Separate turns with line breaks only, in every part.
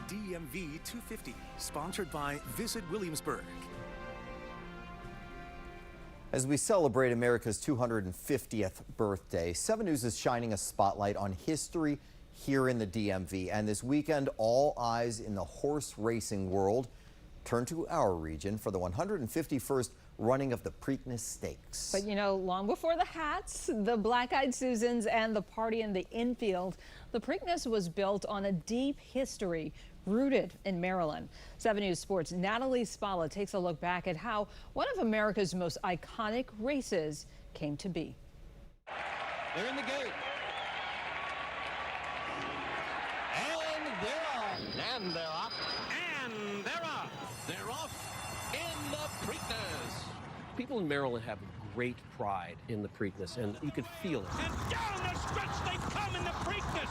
DMV 250, sponsored by Visit Williamsburg.
As we celebrate America's 250th birthday, 7 News is shining a spotlight on history here in the DMV. And this weekend, all eyes in the horse racing world turn to our region for the 151st running of the Preakness Stakes.
But you know, long before the hats, the black-eyed Susans, and the party in the infield, the Preakness was built on a deep history rooted in Maryland. 7 News Sports' Natalie Spalla takes a look back at how one of America's most iconic races came to be.
They're in the gate. And they're off. And they're off. And they're off. They're off in the Preakness.
People in Maryland have great pride in the Preakness, and you could feel it.
And down the stretch they come in the Preakness.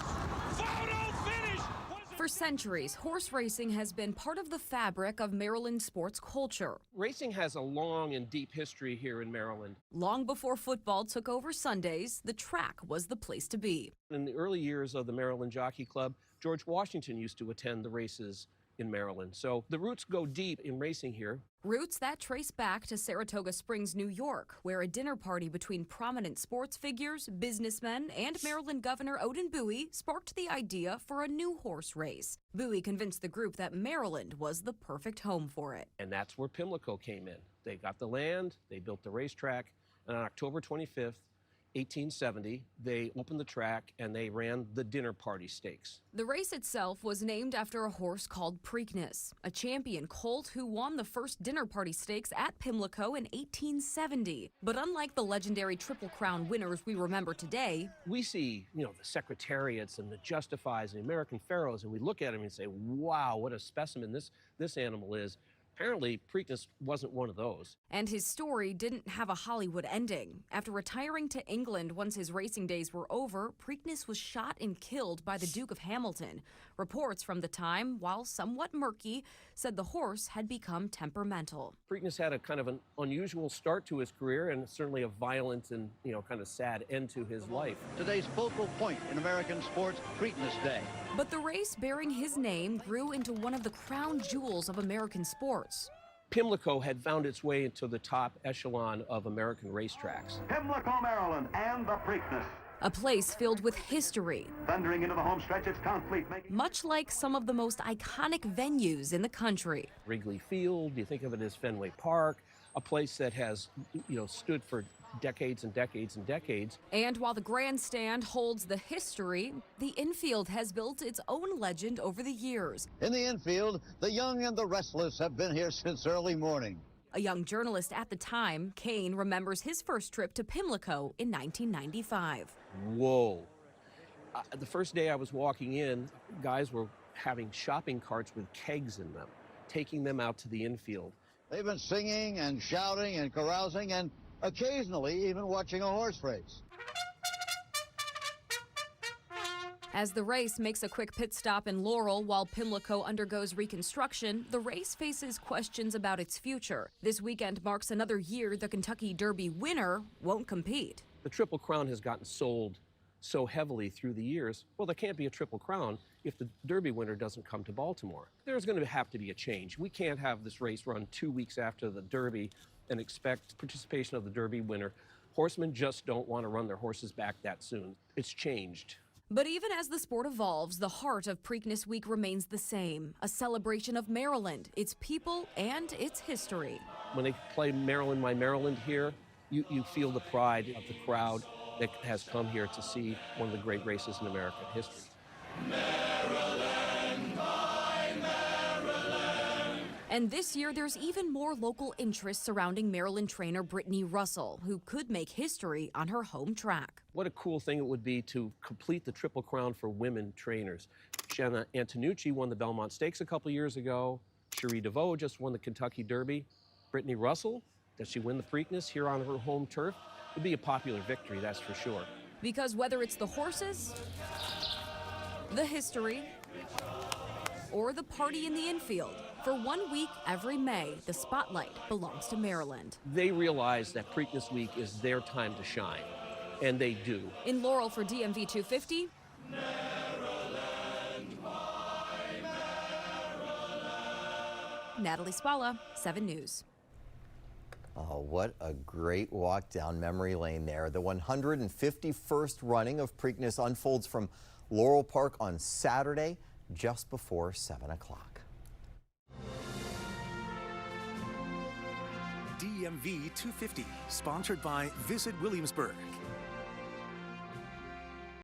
Photo finish.
For centuries, horse racing has been part of the fabric of Maryland sports culture.
Racing has a long and deep history here in Maryland.
Long before football took over Sundays, the track was the place to be.
In the early years of the Maryland Jockey Club, George Washington used to attend the races in Maryland. So the roots go deep in racing here.
Roots that trace back to Saratoga Springs, New York, where a dinner party between prominent sports figures, businessmen, and Maryland Governor Odin Bowie sparked the idea for a new horse race. Bowie convinced the group that Maryland was the perfect home for it.
And that's where Pimlico came in. They got the land, they built the racetrack, and on October 25th, 1870, they opened the track and they ran the Dinner Party Stakes.
The race itself was named after a horse called Preakness, a champion colt who won the first Dinner Party Stakes at Pimlico in 1870. But unlike the legendary Triple Crown winners we remember today,
we see, the Secretariats and the Justifies and the American Pharaohs, and we look at them and say, wow, what a specimen this animal is. Apparently, Preakness wasn't one of those.
And his story didn't have a Hollywood ending. After retiring to England once his racing days were over, Preakness was shot and killed by the Duke of Hamilton. Reports from the time, while somewhat murky, said the horse had become temperamental.
Preakness had a kind of an unusual start to his career and certainly a violent and, kind of sad end to his life.
Today's focal point in American sports, Preakness Day.
But the race bearing his name grew into one of the crown jewels of American sports.
Pimlico had found its way into the top echelon of American racetracks.
Pimlico, Maryland, and the Preakness.
A place filled with history.
Thundering into the home stretch, it's complete.
Much like some of the most iconic venues in the country.
Wrigley Field, you think of it as Fenway Park, a place that has, stood for decades and decades and decades.
And while the grandstand holds the history, the infield has built its own legend over the years.
In the infield, the young and the restless have been here since early morning.
A young journalist at the time, Kane remembers his first trip to Pimlico in 1995.
Whoa. The first day I was walking in, guys were having shopping carts with kegs in them, taking them out to the infield.
They've been singing and shouting and carousing and occasionally even watching a horse race.
As the race makes a quick pit stop in Laurel while Pimlico undergoes reconstruction, the race faces questions about its future. This weekend marks another year the Kentucky Derby winner won't compete.
The Triple Crown has gotten sold so heavily through the years. Well, there can't be a Triple Crown if the Derby winner doesn't come to Baltimore. There's going to have to be a change. We can't have this race run 2 weeks after the Derby and expect participation of the Derby winner. Horsemen just don't want to run their horses back that soon. It's changed.
But even as the sport evolves, the heart of Preakness Week remains the same, a celebration of Maryland, its people, and its history.
When they play Maryland, My Maryland here, you feel the pride of the crowd that has come here to see one of the great races in American history.
Maryland, my Maryland.
And this year, there's even more local interest surrounding Maryland trainer Brittany Russell, who could make history on her home track.
What a cool thing it would be to complete the Triple Crown for women trainers. Jenna Antonucci won the Belmont Stakes a couple years ago. Cherie DeVoe just won the Kentucky Derby. Brittany Russell, does she win the Preakness here on her home turf? It'd be a popular victory, that's for sure.
Because whether it's the horses, the history, or the party in the infield, for 1 week every May, the spotlight belongs to Maryland.
They realize that Preakness Week is their time to shine, and they do.
In Laurel for DMV 250,
Maryland, my Maryland.
Natalie Spalla, 7 News.
Oh, what a great walk down memory lane there. The 151st running of Preakness unfolds from Laurel Park on Saturday, just before 7 o'clock.
DMV 250, sponsored by Visit Williamsburg.